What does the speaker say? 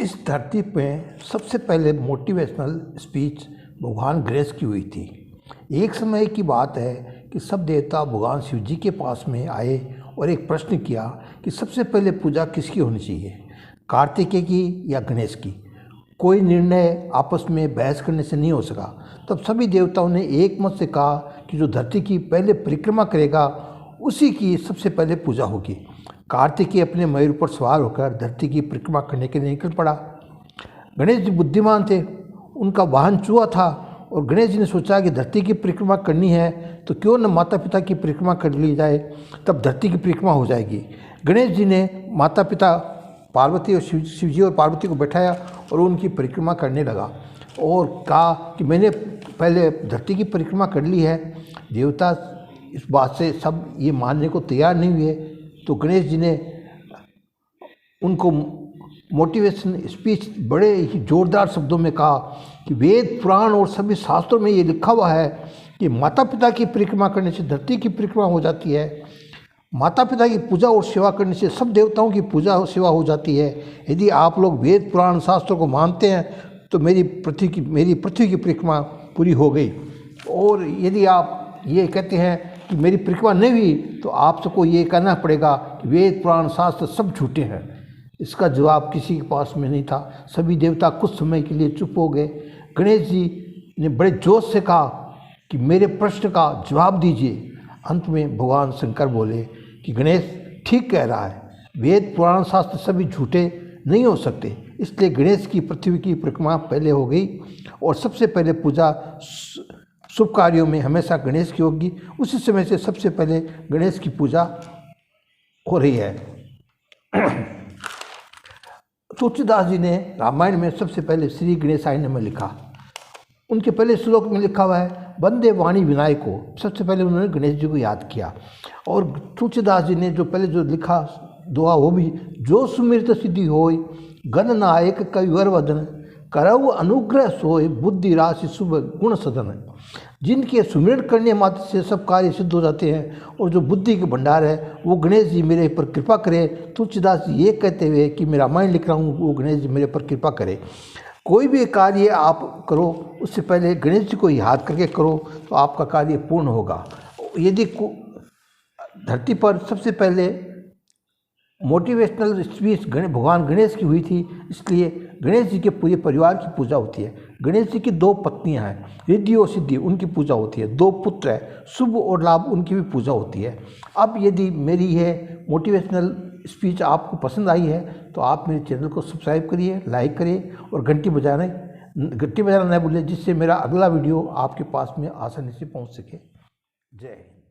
इस धरती पे सबसे पहले मोटिवेशनल स्पीच भगवान गणेश की हुई थी। एक समय की बात है कि सब देवता भगवान शिव जी के पास में आए और एक प्रश्न किया कि सबसे पहले पूजा किसकी होनी चाहिए, कार्तिकेय की या गणेश की। कोई निर्णय आपस में बहस करने से नहीं हो सका। तब सभी देवताओं ने एक मत से कहा कि जो धरती की पहले परिक्रमा करेगा उसी की सबसे पहले पूजा होगी। कार्तिकेय अपने मयूर पर सवार होकर धरती की परिक्रमा करने के लिए निकल पड़ा। गणेश जी बुद्धिमान थे, उनका वाहन चूहा था और गणेश जी ने सोचा कि धरती की परिक्रमा करनी है तो क्यों न माता पिता की परिक्रमा कर ली जाए, तब धरती की परिक्रमा हो जाएगी। गणेश जी ने माता पिता पार्वती और शिव जी और पार्वती को बैठाया और उनकी परिक्रमा करने लगा और कहा कि मैंने पहले धरती की परिक्रमा कर ली है। देवता इस बात से सब ये मानने को तैयार नहीं हुए, तो गणेश जी ने उनको मोटिवेशन स्पीच बड़े ही जोरदार शब्दों में कहा कि वेद पुराण और सभी शास्त्रों में ये लिखा हुआ है कि माता पिता की परिक्रमा करने से धरती की परिक्रमा हो जाती है। माता पिता की पूजा और सेवा करने से सब देवताओं की पूजा और सेवा हो जाती है। यदि आप लोग वेद पुराण शास्त्रों को मानते हैं तो मेरी पृथ्वी की परिक्रमा पूरी हो गई, और यदि आप ये कहते हैं कि मेरी परिक्रमा नहीं हुई तो आप सबको ये कहना पड़ेगा कि वेद पुराण शास्त्र सब झूठे हैं। इसका जवाब किसी के पास में नहीं था। सभी देवता कुछ समय के लिए चुप हो गए। गणेश जी ने बड़े जोश से कहा कि मेरे प्रश्न का जवाब दीजिए। अंत में भगवान शंकर बोले कि गणेश ठीक कह रहा है, वेद पुराण शास्त्र सभी झूठे नहीं हो सकते। इसलिए गणेश की पृथ्वी की परिक्रमा पहले हो गई और सबसे पहले पूजा शुभ कार्यों में हमेशा गणेश की होगी। उसी समय से सबसे पहले गणेश की पूजा हो रही है। तुलसीदास जी ने रामायण में सबसे पहले श्री गणेशाय में लिखा। उनके पहले श्लोक में लिखा हुआ है वंदे वाणी विनायक को। सबसे पहले उन्होंने गणेश जी को याद किया। और तुलसीदास जी ने जो पहले जो लिखा दुआ वो भी, जो सुमिरत सिद्धि होय गण नायक कविवर वदन करऊ अनुग्रह सोय बुद्धि राशि शुभ गुण सदन। जिनके सुमिरन करने मात्र से सब कार्य सिद्ध हो जाते हैं और जो बुद्धि के भंडार है वो गणेश जी मेरे पर कृपा करे। तुलसीदास जी ये कहते हुए कि मैं रामायण लिख रहा हूँ, वो गणेश जी मेरे पर कृपा करे। कोई भी कार्य आप करो उससे पहले गणेश जी को याद करके करो तो आपका कार्य पूर्ण होगा। यदि धरती पर सबसे पहले मोटिवेशनल स्पीच भगवान गणेश की हुई थी, इसलिए गणेश जी के पूरे परिवार की पूजा होती है। गणेश जी की 2 पत्नियां हैं, रिद्धि और सिद्धि, उनकी पूजा होती है। 2 पुत्र हैं, शुभ और लाभ, उनकी भी पूजा होती है। अब यदि मेरी यह मोटिवेशनल स्पीच आपको पसंद आई है तो आप मेरे चैनल को सब्सक्राइब करिए, लाइक करिए और घंटी बजाना न भूलिए, जिससे मेरा अगला वीडियो आपके पास में आसानी से पहुंच सके। जय हिंद।